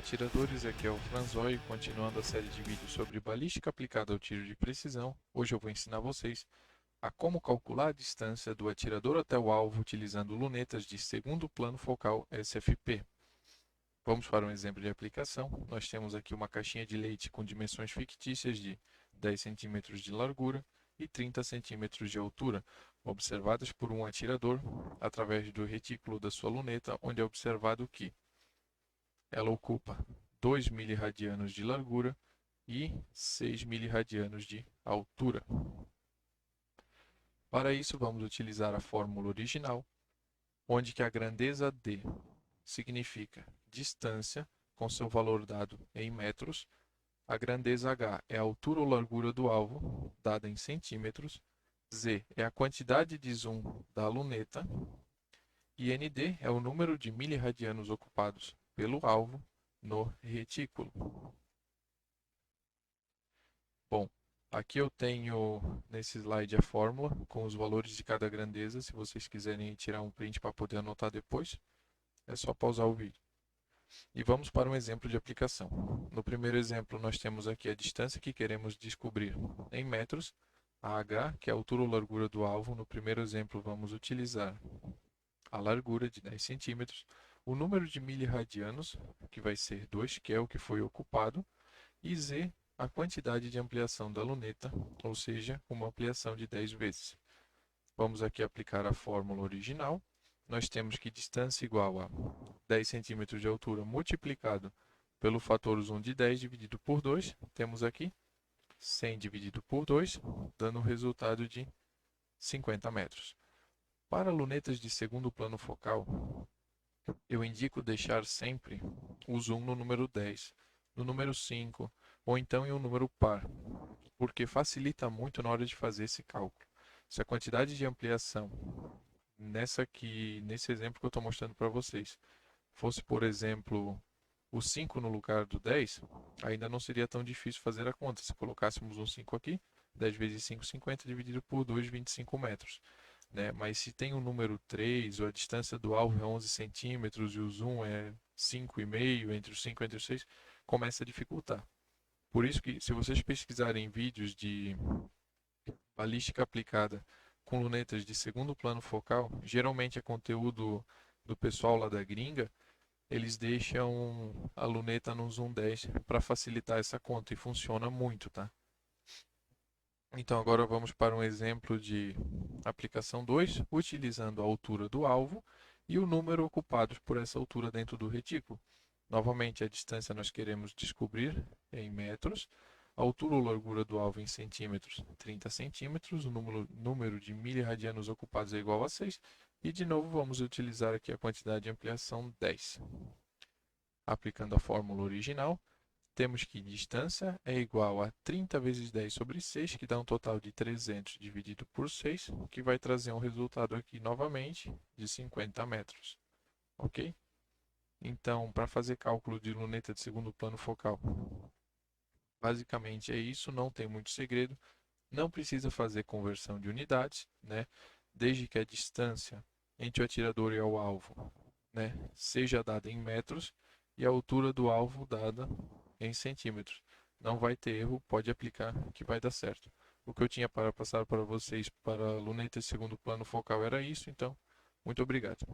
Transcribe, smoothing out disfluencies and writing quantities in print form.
atiradores, aqui é o Franzói, continuando a série de vídeos sobre balística aplicada ao tiro de precisão. Hoje eu vou ensinar vocês a como calcular a distância do atirador até o alvo utilizando lunetas de segundo plano focal SFP. Vamos para um exemplo de aplicação. Nós temos aqui uma caixinha de leite com dimensões fictícias de 10 centímetros de largura e 30 centímetros de altura, observadas por um atirador através do retículo da sua luneta, onde é observado que ela ocupa 2 miliradianos de largura e 6 miliradianos de altura. Para isso, vamos utilizar a fórmula original, onde que a grandeza D significa distância, com seu valor dado em metros, a grandeza H é a altura ou largura do alvo, dada em centímetros, Z é a quantidade de zoom da luneta, e ND é o número de miliradianos ocupados pelo alvo no retículo. Bom, aqui eu tenho nesse slide a fórmula com os valores de cada grandeza. Se vocês quiserem tirar um print para poder anotar depois, é só pausar o vídeo. E vamos para um exemplo de aplicação. No primeiro exemplo, nós temos aqui a distância que queremos descobrir em metros, a H, que é a altura ou largura do alvo. No primeiro exemplo, vamos utilizar a largura de 10 centímetros, o número de miliradianos, que vai ser 2, que é o que foi ocupado, e Z, a quantidade de ampliação da luneta, ou seja, uma ampliação de 10 vezes. Vamos aqui aplicar a fórmula original. Nós temos que distância igual a 10 centímetros de altura multiplicado pelo fator zoom de 10 dividido por 2. Temos aqui 100 dividido por 2, dando o resultado de 50 metros. Para lunetas de segundo plano focal, eu indico deixar sempre o zoom no número 10, no número 5 ou então em um número par, porque facilita muito na hora de fazer esse cálculo. Se a quantidade de ampliação nesse exemplo que eu estou mostrando para vocês fosse, por exemplo, o 5 no lugar do 10, ainda não seria tão difícil fazer a conta. Se colocássemos um 5 aqui, 10 vezes 5, 50, dividido por 2, 25 metros. Né? Mas se tem o número 3, ou a distância do alvo é 11 centímetros e o zoom é 5,5, entre o 5 e entre o 6, começa a dificultar. Por isso que, se vocês pesquisarem vídeos de balística aplicada com lunetas de segundo plano focal, geralmente é conteúdo do pessoal lá da gringa, eles deixam a luneta no zoom 10 para facilitar essa conta e funciona muito, tá? Então agora vamos para um exemplo de aplicação 2, utilizando a altura do alvo e o número ocupado por essa altura dentro do retículo. Novamente, a distância nós queremos descobrir em metros, a altura ou largura do alvo em centímetros, 30 centímetros, o número de miliradianos ocupados é igual a 6, e de novo vamos utilizar aqui a quantidade de ampliação 10. Aplicando a fórmula original, temos que distância é igual a 30 vezes 10 sobre 6, que dá um total de 300 dividido por 6, que vai trazer um resultado aqui novamente de 50 metros. Ok? Então, para fazer cálculo de luneta de segundo plano focal, basicamente é isso, não tem muito segredo. Não precisa fazer conversão de unidades, né? Desde que a distância entre o atirador e o alvo, né, seja dada em metros e a altura do alvo dada em centímetros. Não vai ter erro, pode aplicar que vai dar certo. O que eu tinha para passar para vocês para a luneta de segundo plano focal era isso, então, muito obrigado.